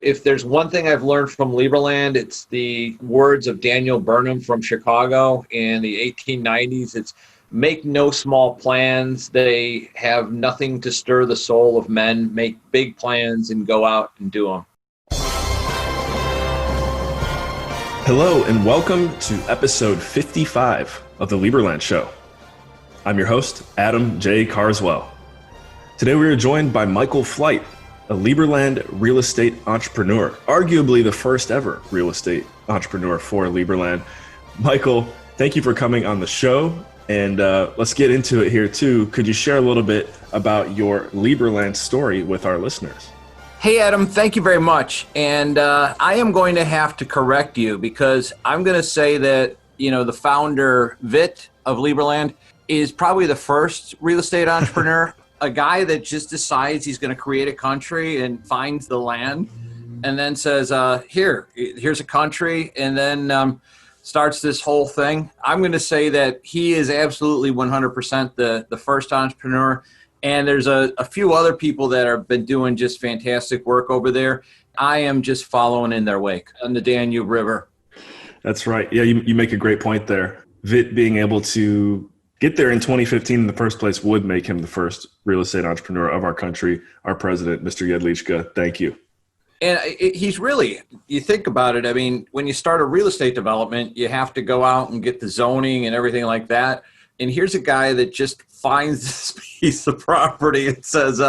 If there's one thing I've learned from Liberland, it's the words of Daniel Burnham from Chicago in the 1890s. It's make no small plans. They have nothing to stir the soul of men. Make big plans and go out and do them. Hello and welcome to episode 55 of the Liberland Show. I'm your host, Adam J. Carswell. Today we are joined by Michael Flight, a Liberland real estate entrepreneur, arguably the first ever real estate entrepreneur for Liberland. Michael, thank you for coming on the show, and let's get into it here too. Could you share a little bit about your Liberland story with our listeners? Hey, Adam, thank you very much. And I am going to have to correct you because I'm going to say that, the founder, Vit of Liberland, is probably the first real estate entrepreneur, a guy that just decides he's going to create a country and finds the land and then says, here's a country, and then starts this whole thing. I'm going to say that he is absolutely 100% the first entrepreneur. And there's a few other people that have been doing just fantastic work over there. I am just following in their wake on the Danube River. That's right. Yeah, you make a great point there. Vit being able to get there in 2015 in the first place would make him the first real estate entrepreneur of our country. Our president, Mr. Jedlička, thank you. And he's really, you think about it, I mean, when you start a real estate development, you have to go out and get the zoning and everything like that. And here's a guy that just finds this piece of property and says,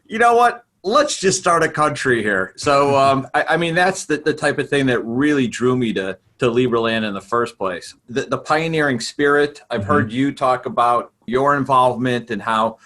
you know what, let's just start a country here. So, I mean, that's the type of thing that really drew me to Liberland in the first place. The pioneering spirit, I've heard you talk about your involvement and how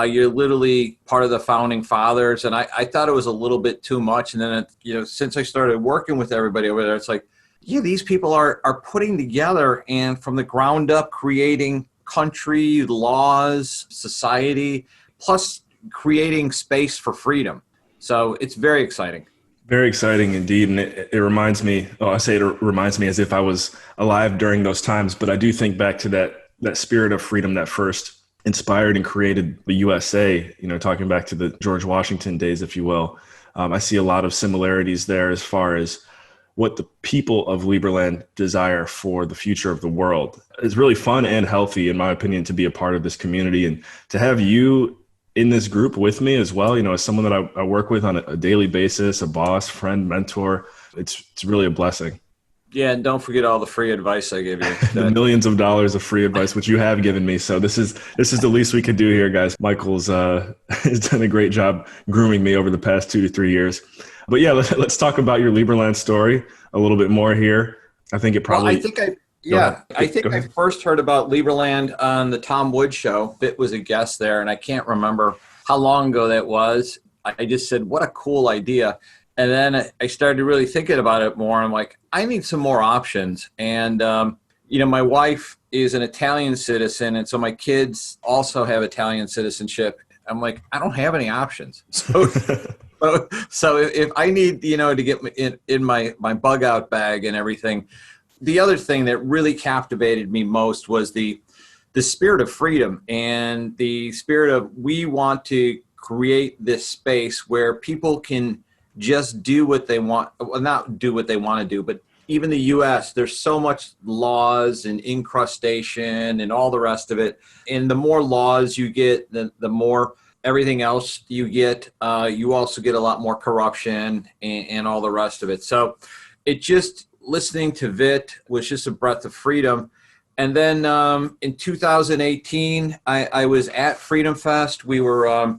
you're literally part of the founding fathers. And I thought it was a little bit too much. And then, since I started working with everybody over there, it's like, yeah, these people are putting together and from the ground up creating country, laws, society, plus creating space for freedom. So it's very exciting. Very exciting indeed. And it reminds me, it reminds me as if I was alive during those times, but I do think back to that spirit of freedom that first inspired and created the USA, talking back to the George Washington days, if you will. I see a lot of similarities there as far as what the people of Liberland desire for the future of the world. It's really fun and healthy, in my opinion, to be a part of this community and to have you in this group with me as well, as someone that I work with on a daily basis, a boss, friend, mentor. It's really a blessing. Yeah, and don't forget all the free advice I gave you. The millions of dollars of free advice, which you have given me. So this is the least we could do here, guys. Michael's has done a great job grooming me over the past 2 to 3 years. But yeah, let's talk about your Liberland story a little bit more here. I think it probably... Well, I think I first heard about Liberland on the Tom Woods show. Vit was a guest there, and I can't remember how long ago that was. I just said, what a cool idea. And then I started really thinking about it more. I'm like, I need some more options. And, my wife is an Italian citizen, and so my kids also have Italian citizenship. I'm like, I don't have any options. So if I need, to get in my bug out bag and everything, the other thing that really captivated me most was the spirit of freedom and the spirit of we want to create this space where people can just do what they want, well, not do what they want to do, but even the U.S., there's so much laws and incrustation and all the rest of it. And the more laws you get, the more everything else you get. You also get a lot more corruption and all the rest of it. So it just, listening to Vit was just a breath of freedom. And then in 2018, I was at Freedomfest. We were,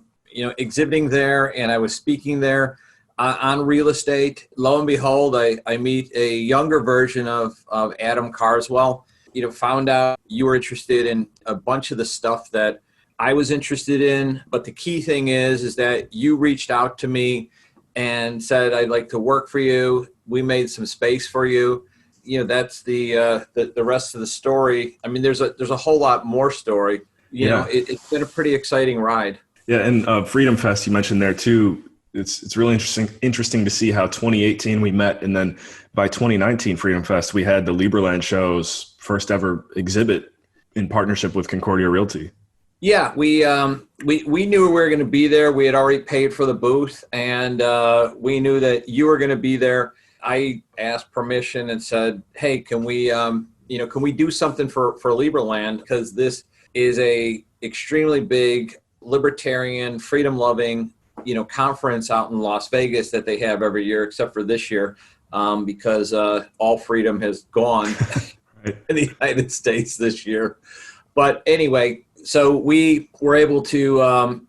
exhibiting there, and I was speaking there on real estate. Lo and behold, I meet a younger version of Adam Carswell. Found out you were interested in a bunch of the stuff that I was interested in. But the key thing is that you reached out to me and said, I'd like to work for you. We made some space for you. That's the rest of the story. I mean, there's a whole lot more story. It's been a pretty exciting ride. Yeah. And Freedom Fest, you mentioned there too. It's really interesting to see how 2018 we met. And then by 2019 Freedom Fest, we had the Liberland show's first ever exhibit in partnership with Concordia Realty. Yeah, we knew we were going to be there. We had already paid for the booth, and we knew that you were going to be there. I asked permission and said, "Hey, can we can we do something for Liberland, because this is a extremely big libertarian, freedom-loving, conference out in Las Vegas that they have every year, except for this year, because all freedom has gone in the United States this year." But anyway, so we were able to,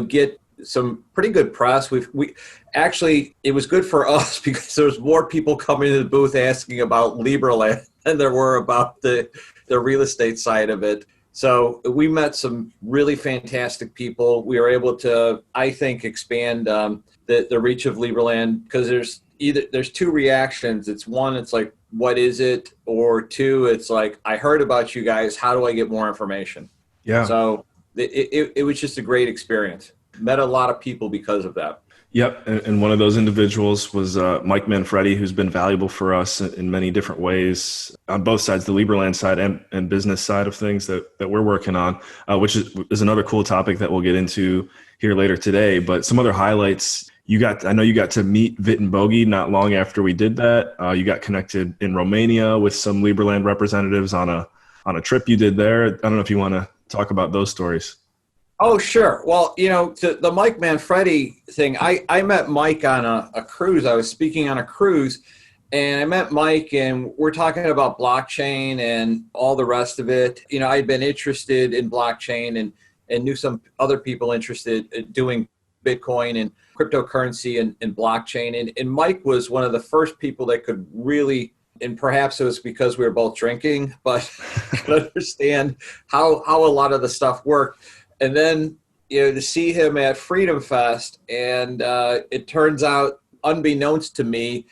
get some pretty good press. We actually, it was good for us because there was more people coming to the booth asking about Liberland than there were about the real estate side of it. So we met some really fantastic people. We were able to, I think, expand the reach of Liberland, because there's two reactions. It's one, it's like, what is it? Or two, it's like, I heard about you guys. How do I get more information? Yeah. So it was just a great experience. Met a lot of people because of that. Yep. And one of those individuals was Mike Manfredi, who's been valuable for us in many different ways on both sides, the Liberland side and business side of things that we're working on, which is another cool topic that we'll get into here later today. But some other highlights, I know you got to meet Vit and Bogey not long after we did that. You got connected in Romania with some Liberland representatives on a trip you did there. I don't know if you want to talk about those stories. Oh, sure. Well, the Mike Manfredi thing, I met Mike on a cruise. I was speaking on a cruise, and I met Mike, and we're talking about blockchain and all the rest of it. I'd been interested in blockchain and knew some other people interested in doing Bitcoin and cryptocurrency and blockchain. And Mike was one of the first people that could really, and perhaps it was because we were both drinking, but could understand how a lot of the stuff worked. And then, to see him at Freedomfest, and it turns out, unbeknownst to me,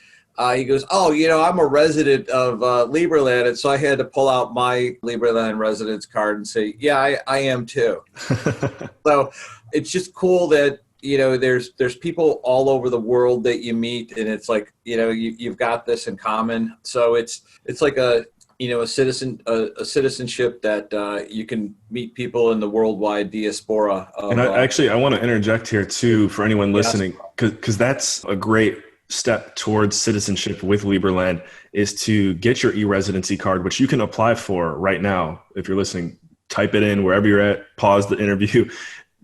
he goes, "Oh, I'm a resident of Liberland," and so I had to pull out my Liberland residence card and say, "Yeah, I am too." So it's just cool that there's people all over the world that you meet, and it's like you've got this in common. So it's like a citizenship that you can meet people in the worldwide diaspora. And I want to interject here too for anyone listening, because that's a great step towards citizenship with Liberland, is to get your e-residency card, which you can apply for right now. If you're listening, type it in wherever you're at, pause the interview,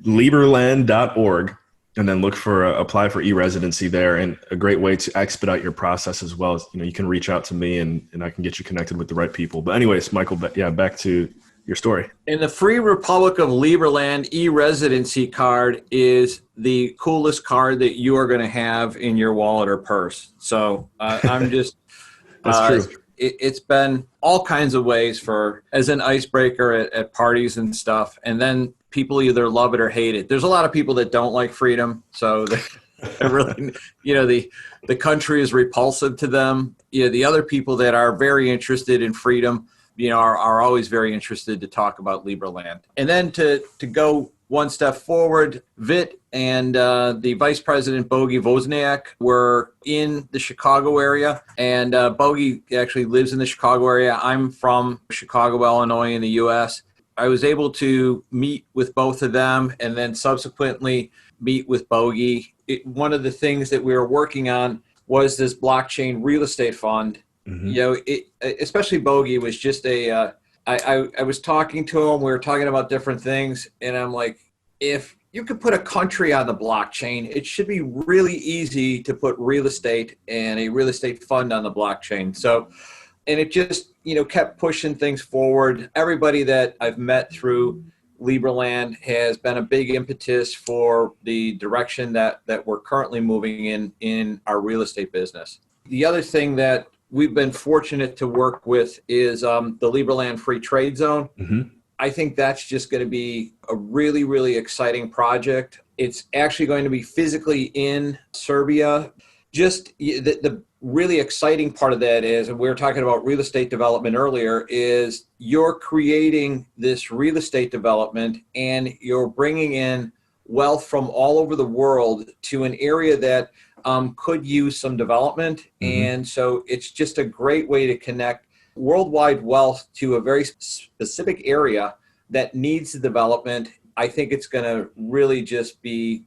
liberland.org. And then look for apply for e-residency there. And a great way to expedite your process as well is, you can reach out to me and I can get you connected with the right people. But anyways, Michael, back to your story. In the Free Republic of Liberland, e-residency card is the coolest card that you are going to have in your wallet or purse. So I'm just, that's true. It's been all kinds of ways as an icebreaker at parties and stuff. And then people either love it or hate it. There's a lot of people that don't like freedom. So they really, the country is repulsive to them. The other people that are very interested in freedom, are always very interested to talk about Liberland. And then to go one step forward, Vit and the Vice President Bogey Wozniak were in the Chicago area, and Bogey actually lives in the Chicago area. I'm from Chicago, Illinois, in the U.S. I was able to meet with both of them and then subsequently meet with Bogey. One of the things that we were working on was this blockchain real estate fund. Mm-hmm. Especially Bogey was just I was talking to him. We were talking about different things, and I'm like, if you could put a country on the blockchain, it should be really easy to put real estate and a real estate fund on the blockchain. So, and it just, kept pushing things forward. Everybody that I've met through Liberland has been a big impetus for the direction that we're currently moving in our real estate business. The other thing that we've been fortunate to work with is the Liberland Free Trade Zone. Mm-hmm. I think that's just going to be a really, really exciting project. It's actually going to be physically in Serbia. Just the really exciting part of that is, and we were talking about real estate development earlier, is you're creating this real estate development and you're bringing in wealth from all over the world to an area that could use some development. Mm-hmm. And so it's just a great way to connect worldwide wealth to a very specific area that needs the development. I think it's going to really just be,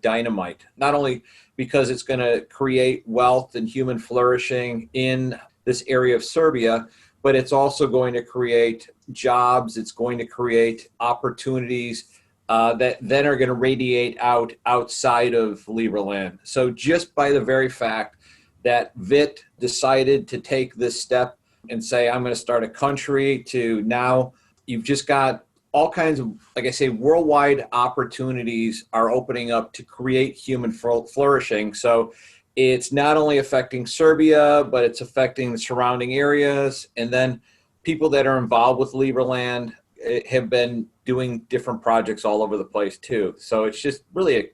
dynamite, not only because it's going to create wealth and human flourishing in this area of Serbia, but it's also going to create jobs. It's going to create opportunities that then are going to radiate outside of Liberland. So just by the very fact that VIT decided to take this step and say, I'm going to start a country, to now you've just got all kinds of, like I say, worldwide opportunities are opening up to create human flourishing. So it's not only affecting Serbia, but it's affecting the surrounding areas. And then people that are involved with Liberland have been doing different projects all over the place too. So it's just really,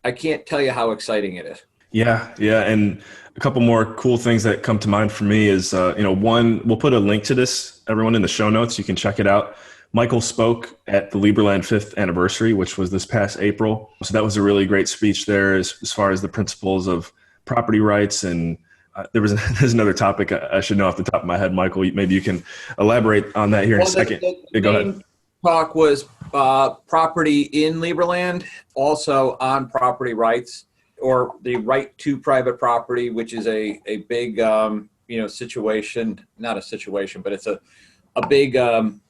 I can't tell you how exciting it is. Yeah. And a couple more cool things that come to mind for me is, one, we'll put a link to this, everyone, in the show notes. You can check it out. Michael spoke at the Liberland 5th anniversary, which was this past April. So that was a really great speech there as far as the principles of property rights. And there's another topic I should know off the top of my head. Michael, maybe you can elaborate on that here in a second. Go ahead. Talk was property in Liberland, also on property rights, or the right to private property, which is a big situation, not a situation, but it's a big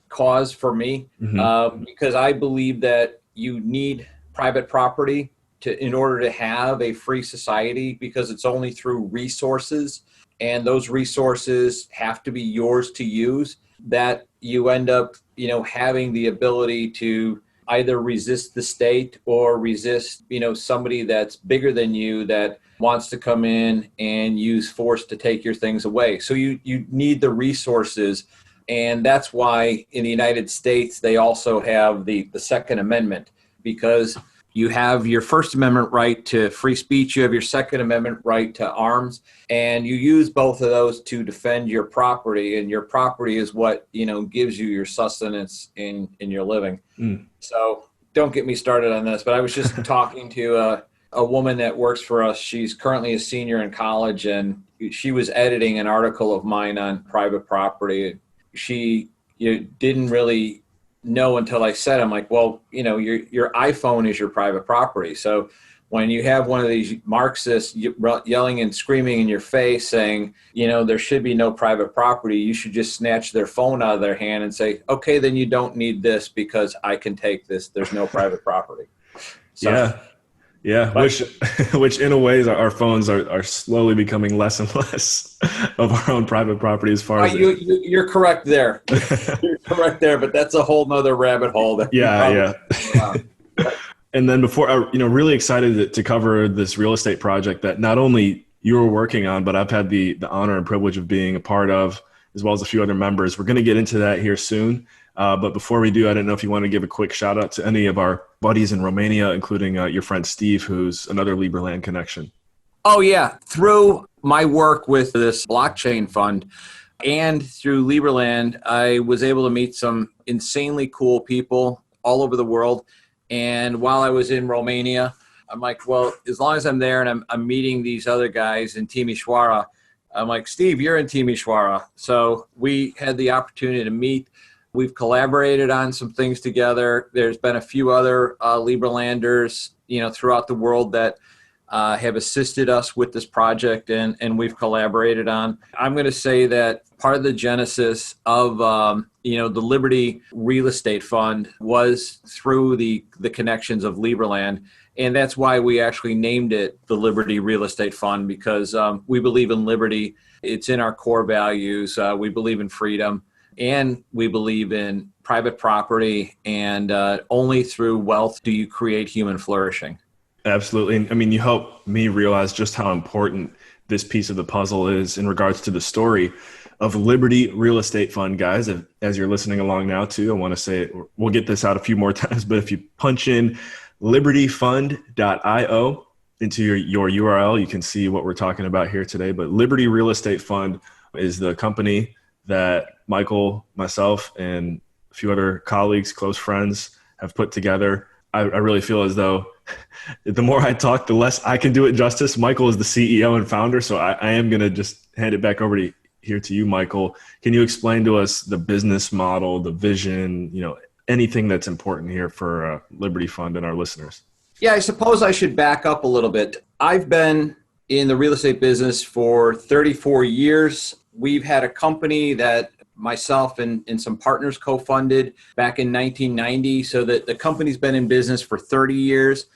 cause for me, because I believe that you need private property in order to have a free society, because it's only through resources, and those resources have to be yours to use, that you end up having the ability to either resist the state or resist somebody that's bigger than you that wants to come in and use force to take your things away. So you need the resources. And that's why in the United States, they also have the Second Amendment, because you have your First Amendment right to free speech, you have your Second Amendment right to arms, and you use both of those to defend your property, and your property is what, gives you your sustenance in your living. So don't get me started on this, but I was just talking to a woman that works for us. She's currently a senior in college, and she was editing an article of mine on private property. She didn't really know until I said, I'm like, well, your iPhone is your private property. So when you have one of these Marxists yelling and screaming in your face saying, there should be no private property, you should just snatch their phone out of their hand and say, okay, then you don't need this because I can take this. There's no private property. So, Yeah. Which in a way, our phones are slowly becoming less and less of our own private property as far as you're correct there. You're correct there, but that's a whole nother rabbit hole. Yeah. And then before, really excited to cover this real estate project that not only you were working on, but I've had the honor and privilege of being a part of, as well as a few other members. We're going to get into that here soon. But before we do, I don't know if you want to give a quick shout out to any of our buddies in Romania, including your friend Steve, who's another Liberland connection. Oh, yeah. Through my work with this blockchain fund and through Liberland, I was able to meet some insanely cool people all over the world. And while I was in Romania, I'm like, well, as long as I'm there and I'm meeting these other guys in Timișoara, I'm like, Steve, you're in Timișoara. So we had the opportunity to meet. We've collaborated on some things together. There's been a few other Liberlanders, throughout the world that have assisted us with this project, and we've collaborated on. I'm going to say that part of the genesis of the Liberty Real Estate Fund was through the connections of Liberland, and that's why we actually named it the Liberty Real Estate Fund, because we believe in liberty. It's in our core values. We believe in freedom. And we believe in private property, and only through wealth do you create human flourishing. Absolutely. I mean, you help me realize just how important this piece of the puzzle is in regards to the story of Liberty Real Estate Fund, guys. As you're listening along now, too, I want to say, we'll get this out a few more times, but if you punch in libertyfund.io into your URL, you can see what we're talking about here today. But Liberty Real Estate Fund is the company that Michael, myself, and a few other colleagues, close friends have put together. I really feel as though the more I talk, the less I can do it justice. Michael is the CEO and founder, so I am going to just hand it back over to you, Michael. Can you explain to us the business model, the vision, anything that's important here for Liberty Fund and our listeners? Yeah, I suppose I should back up a little bit. I've been in the real estate business for 34 years. We've had a company that myself and some partners co-funded back in 1990. So that the company's been in business for 30 years.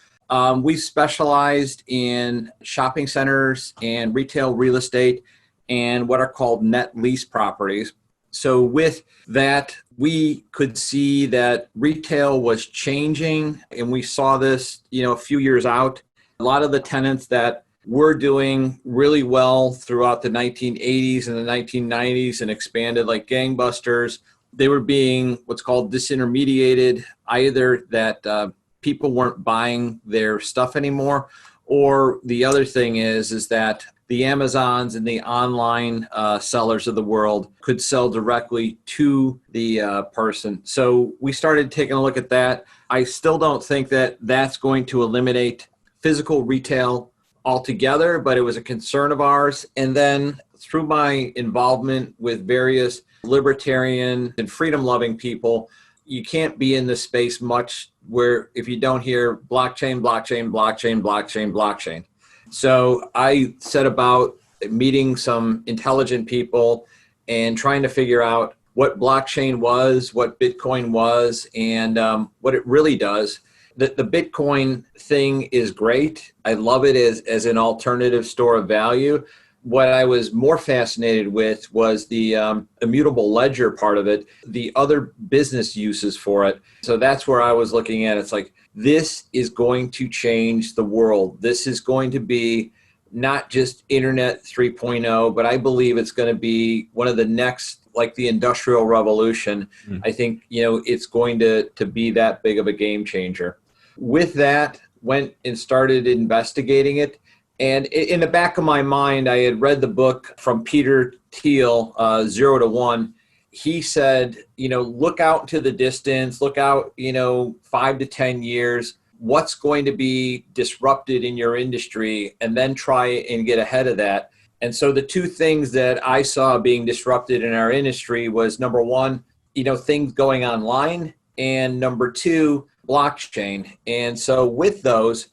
We've specialized in shopping centers and retail real estate and what are called net lease properties. So with that, we could see that retail was changing, and we saw this, a few years out. A lot of the tenants that were doing really well throughout the 1980s and the 1990s and expanded like gangbusters, they were being what's called disintermediated, either that people weren't buying their stuff anymore, or the other thing is that the Amazons and the online sellers of the world could sell directly to the person. So we started taking a look at that. I still don't think that that's going to eliminate physical retail altogether, but it was a concern of ours. And then through my involvement with various libertarian and freedom-loving people, you can't be in this space much where if you don't hear blockchain, blockchain, blockchain, blockchain, blockchain. So I set about meeting some intelligent people and trying to figure out what blockchain was, what Bitcoin was, and what it really does. The Bitcoin thing is great. I love it as an alternative store of value. What I was more fascinated with was the immutable ledger part of it, the other business uses for it. So that's where I was looking at. It's like, this is going to change the world. This is going to be not just Internet 3.0, but I believe it's going to be one of the next, like the Industrial Revolution. I think, it's going to be that big of a game changer. With that, went and started investigating it. And in the back of my mind, I had read the book from Peter Thiel, 0 to 1. He said, look out into the distance, look out, 5 to 10 years, what's going to be disrupted in your industry, and then try and get ahead of that. And so the two things that I saw being disrupted in our industry was, number one, things going online, and number two, blockchain. And so with those,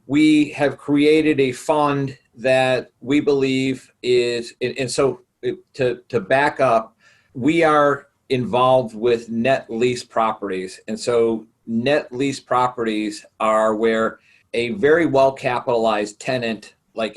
we have created a fund that we believe is, and so to back up, we are involved with net lease properties. And so net lease properties are where a very well-capitalized tenant, like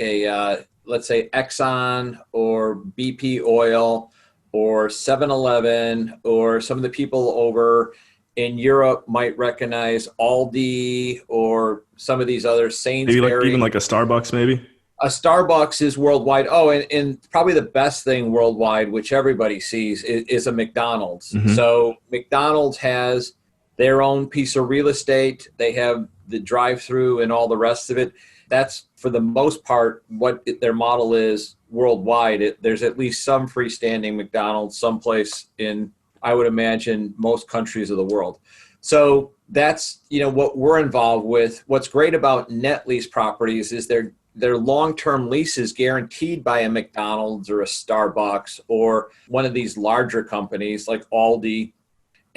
let's say Exxon or BP Oil or 7-Eleven, or some of the people over in Europe might recognize Aldi or some of these other Sainsbury's. Maybe even like a Starbucks, maybe? A Starbucks is worldwide. Oh, and probably the best thing worldwide, which everybody sees, is a McDonald's. Mm-hmm. So McDonald's has their own piece of real estate. They have the drive-through and all the rest of it. That's, for the most part, what their model is worldwide. There's at least some freestanding McDonald's someplace in, I would imagine, most countries of the world. So that's, what we're involved with. What's great about net lease properties is they're long-term leases guaranteed by a McDonald's or a Starbucks or one of these larger companies like Aldi.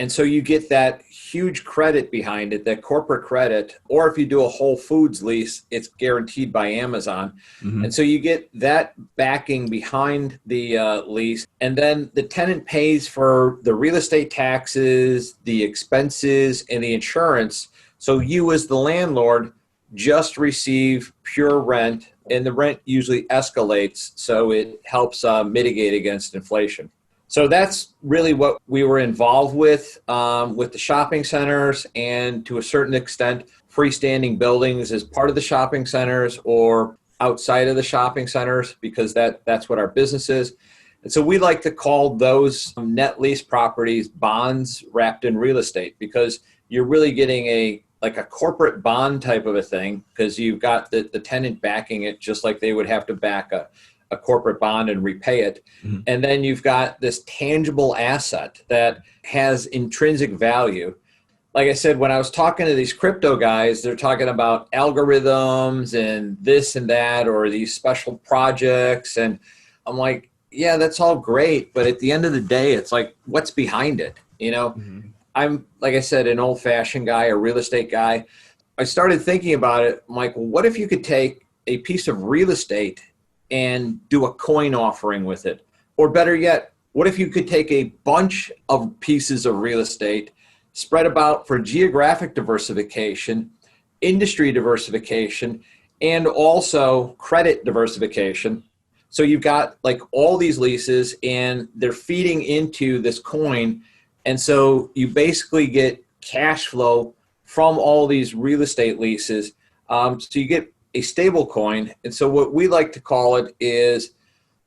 And so you get that huge credit behind it, that corporate credit, or if you do a Whole Foods lease, it's guaranteed by Amazon. Mm-hmm. And so you get that backing behind the lease. And then the tenant pays for the real estate taxes, the expenses, and the insurance. So you as the landlord just receive pure rent, and the rent usually escalates, so it helps mitigate against inflation. So that's really what we were involved with the shopping centers, and to a certain extent, freestanding buildings as part of the shopping centers or outside of the shopping centers, because that's what our business is. And so we like to call those net lease properties bonds wrapped in real estate, because you're really getting a corporate bond type of a thing, because you've got the tenant backing it just like they would have to back a corporate bond and repay it. Mm-hmm. And then you've got this tangible asset that has intrinsic value. Like I said, when I was talking to these crypto guys, they're talking about algorithms and this and that, or these special projects. And I'm like, yeah, that's all great. But at the end of the day, it's like, what's behind it? Mm-hmm. I'm, like I said, an old-fashioned guy, a real estate guy. I started thinking about it. I'm like, well, what if you could take a piece of real estate and do a coin offering with it? Or better yet, what if you could take a bunch of pieces of real estate, spread about for geographic diversification, industry diversification, and also credit diversification. So you've got like all these leases and they're feeding into this coin. And so you basically get cash flow from all these real estate leases. So you get a stable coin. And so what we like to call it is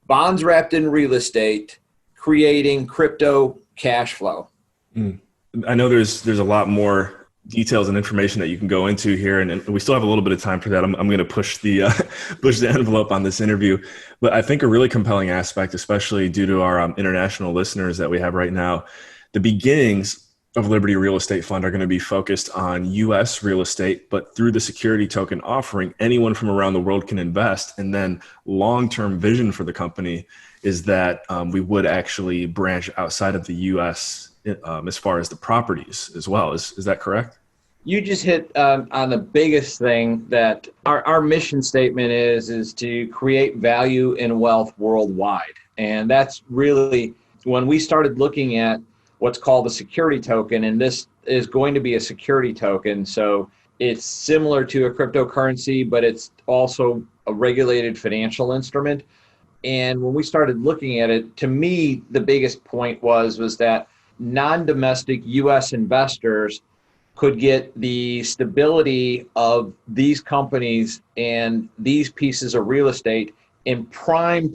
bonds wrapped in real estate, creating crypto cash flow. I know there's a lot more details and information that you can go into here, and we still have a little bit of time for that. I'm going to push the push the envelope on this interview, but I think a really compelling aspect, especially due to our international listeners that we have right now, the beginnings of Liberty Real Estate Fund are going to be focused on U.S. real estate, but through the security token offering, anyone from around the world can invest. And then long-term vision for the company is that we would actually branch outside of the U.S. As far as the properties as well. Is that correct? You just hit on the biggest thing that our mission statement is to create value and wealth worldwide. And that's really when we started looking at what's called the security token, and this is going to be a security token. So it's similar to a cryptocurrency, but it's also a regulated financial instrument. And when we started looking at it, to me, the biggest point was that non-domestic U.S. investors could get the stability of these companies and these pieces of real estate in prime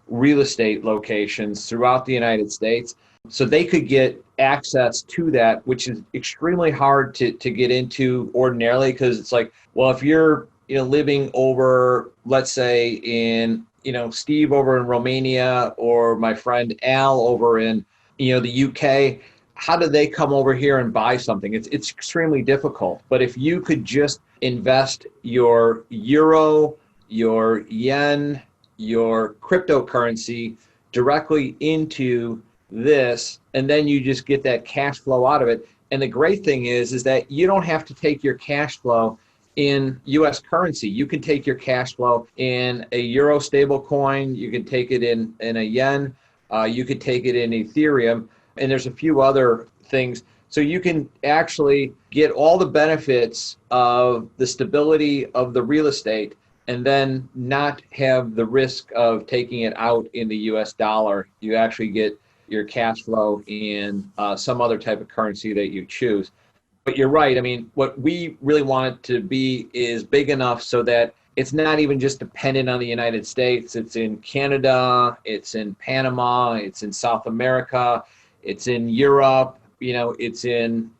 real estate locations throughout the United States. So they could get access to that, which is extremely hard to get into ordinarily, because it's like, well, if you're living over, let's say in Steve over in Romania, or my friend Al over in the UK, how do they come over here and buy something? It's extremely difficult. But if you could just invest your euro, your yen, your cryptocurrency directly into this, and then you just get that cash flow out of it. And the great thing is that you don't have to take your cash flow in U.S. currency. You can take your cash flow in a euro stable coin. You can take it in a yen. You could take it in Ethereum, and there's a few other things. So you can actually get all the benefits of the stability of the real estate and then not have the risk of taking it out in the US dollar. You actually get your cash flow in some other type of currency that you choose. But you're right. I mean, what we really want it to be is big enough so that it's not even just dependent on the United States. It's in Canada, it's in Panama, it's in South America, it's in Europe, it's in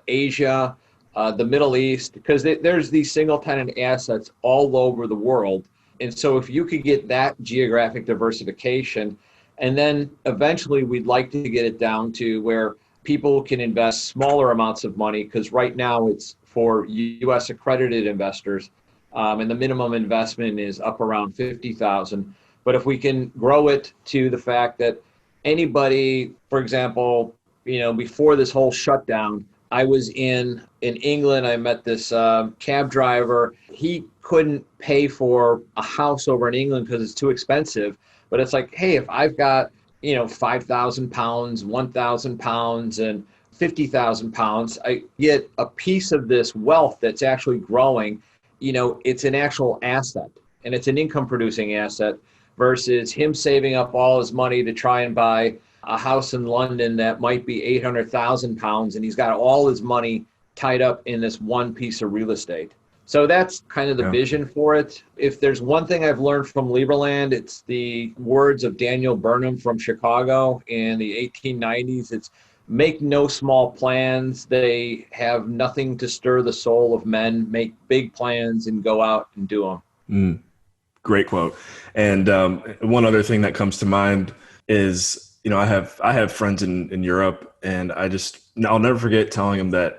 Asia, the Middle East, because there's these single tenant assets all over the world. And so if you could get that geographic diversification, and then eventually we'd like to get it down to where people can invest smaller amounts of money, because right now it's for U.S. accredited investors. And the minimum investment is up around $50,000. But if we can grow it to the fact that anybody, for example, before this whole shutdown, I was in England. I met this cab driver. He couldn't pay for a house over in England because it's too expensive. But it's like, hey, if I've got 5,000 pounds, 1,000 pounds, and 50,000 pounds, I get a piece of this wealth that's actually growing. It's an actual asset, and it's an income producing asset versus him saving up all his money to try and buy a house in London that might be 800,000 pounds, and he's got all his money tied up in this one piece of real estate. So that's kind of the vision for it. If there's one thing I've learned from Liberland, it's the words of Daniel Burnham from Chicago in the 1890s. It's make no small plans. They have nothing to stir the soul of men. Make big plans and go out and do them. Great quote. And one other thing that comes to mind is, I have friends in Europe, and I'll never forget telling them that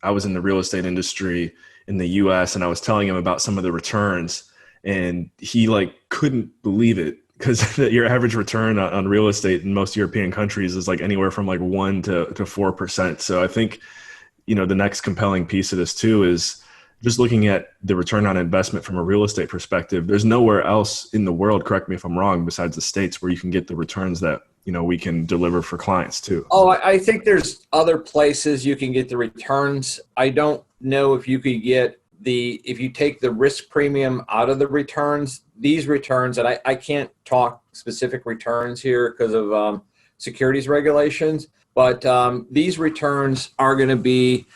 I was in the real estate industry in the US, and I was telling him about some of the returns, and he couldn't believe it. because your average return on real estate in most European countries is like anywhere from like 1 to 4%. So I think, the next compelling piece of this too is just looking at the return on investment from a real estate perspective. There's nowhere else in the world, correct me if I'm wrong, besides the States, where you can get the returns that, we can deliver for clients too. Oh, I think there's other places you can get the returns. I don't know if you could get if you take the risk premium out of the returns, these returns, and I can't talk specific returns here because of securities regulations, but these returns are going to be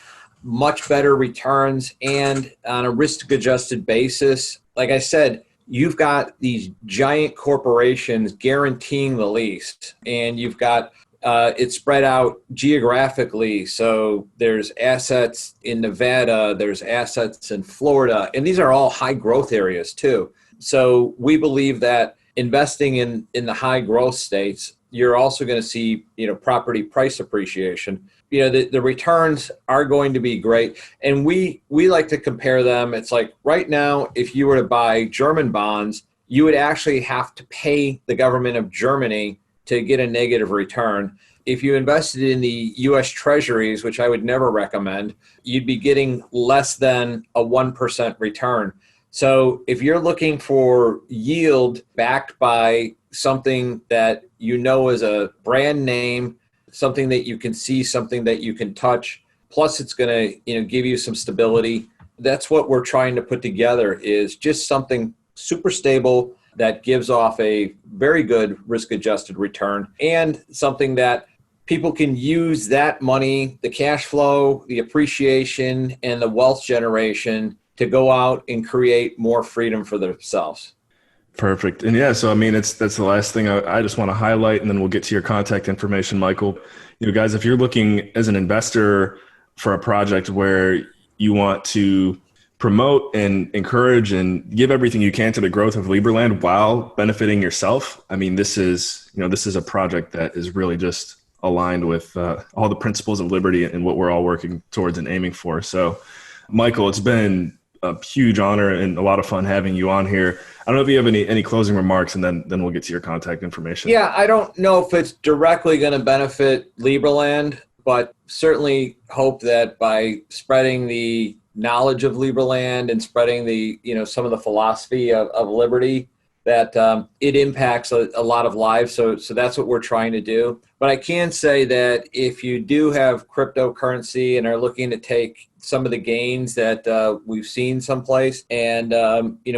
much better returns and on a risk-adjusted basis. Like I said, you've got these giant corporations guaranteeing the lease, and you've got it's spread out geographically. So there's assets in Nevada, there's assets in Florida, and these are all high growth areas too. So we believe that investing in the high growth states, you're also going to see, property price appreciation. The returns are going to be great. And we like to compare them. It's like right now, if you were to buy German bonds, you would actually have to pay the government of Germany to get a negative return. If you invested in the US Treasuries, which I would never recommend, you'd be getting less than a 1% return. So if you're looking for yield backed by something that is a brand name, something that you can see, something that you can touch, plus it's going to give you some stability, that's what we're trying to put together, is just something super stable that gives off a very good risk-adjusted return, and something that people can use that money, the cash flow, the appreciation, and the wealth generation to go out and create more freedom for themselves. Perfect. And yeah, so that's the last thing I just want to highlight, and then we'll get to your contact information, Michael. Guys, if you're looking as an investor for a project where you want to promote and encourage and give everything you can to the growth of Liberland while benefiting yourself, this is a project that is really just aligned with all the principles of liberty and what we're all working towards and aiming for. So, Michael, it's been a huge honor and a lot of fun having you on here. I don't know if you have any closing remarks, and then we'll get to your contact information. Yeah, I don't know if it's directly going to benefit Liberland, but certainly hope that by spreading the knowledge of Liberland and spreading the, some of the philosophy of liberty, that it impacts a lot of lives. So that's what we're trying to do. But I can say that if you do have cryptocurrency and are looking to take some of the gains that we've seen someplace and,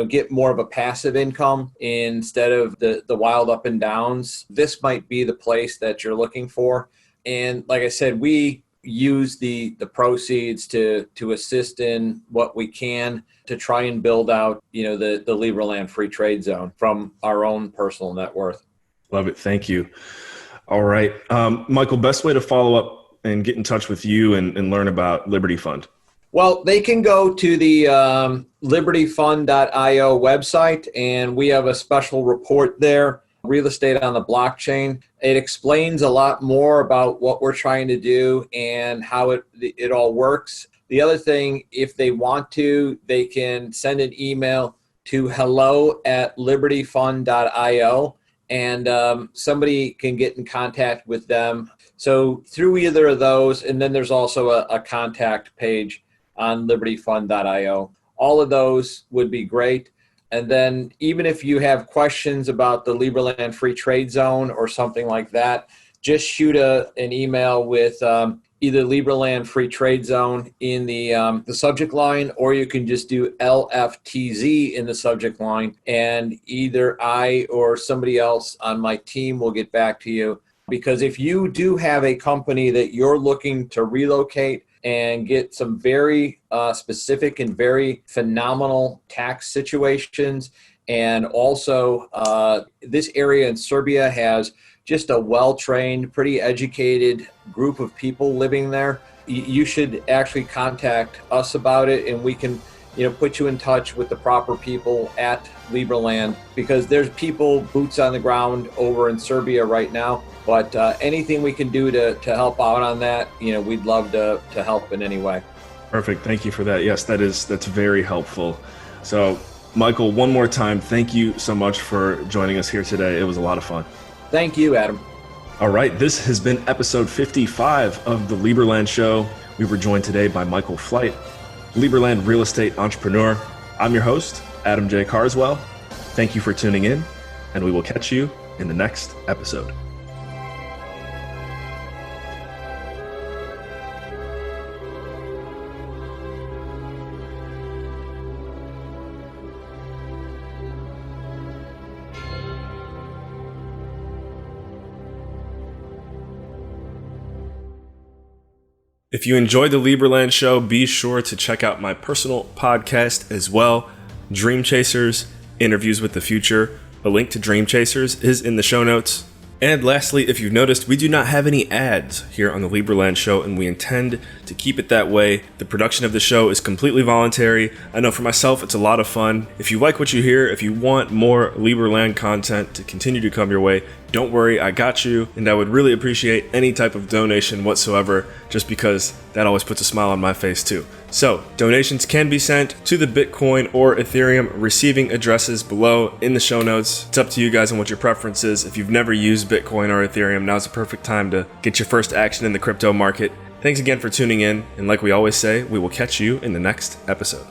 get more of a passive income instead of the wild up and downs, this might be the place that you're looking for. And like I said, we use the proceeds to assist in what we can to try and build out, the Liberland Free Trade Zone from our own personal net worth. Love it. Thank you. All right. Michael, best way to follow up and get in touch with you and learn about Liberty Fund? Well, they can go to the libertyfund.io website, and we have a special report there, Real Estate on the Blockchain. It explains a lot more about what we're trying to do and how it all works. The other thing, if they want to, they can send an email to hello@libertyfund.io, and somebody can get in contact with them. So through either of those, and then there's also a contact page on libertyfund.io. All of those would be great. And then even if you have questions about the Liberland Free Trade Zone or something like that, just shoot an email with either Liberland Free Trade Zone in the subject line, or you can just do LFTZ in the subject line, and either I or somebody else on my team will get back to you. Because if you do have a company that you're looking to relocate and get some very specific and very phenomenal tax situations, and also this area in Serbia has just a well-trained, pretty educated group of people living there, you should actually contact us about it, and we can put you in touch with the proper people at Liberland, because there's people boots on the ground over in Serbia right now. But anything we can do to help out on that, we'd love to help in any way. Perfect. Thank you for that. Yes, that's very helpful. So Michael, one more time, thank you so much for joining us here today. It was a lot of fun. Thank you, Adam. All right, this has been episode 55 of the Liberland Show. We were joined today by Michael Flight, Liberland Real Estate Entrepreneur. I'm your host, Adam J. Carswell. Thank you for tuning in, and we will catch you in the next episode. If you enjoyed the Liberland Show, be sure to check out my personal podcast as well, Dream Chasers, Interviews with the Future. A link to Dream Chasers is in the show notes. And lastly, if you've noticed, we do not have any ads here on the Liberland Show, and we intend to keep it that way. The production of the show is completely voluntary. I know for myself, it's a lot of fun. If you like what you hear, if you want more Liberland content to continue to come your way, don't worry, I got you. And I would really appreciate any type of donation whatsoever, just because that always puts a smile on my face too. So, donations can be sent to the Bitcoin or Ethereum receiving addresses below in the show notes. It's up to you guys on what your preference is. If you've never used Bitcoin or Ethereum, now's the perfect time to get your first action in the crypto market. Thanks again for tuning in, and like we always say, we will catch you in the next episode.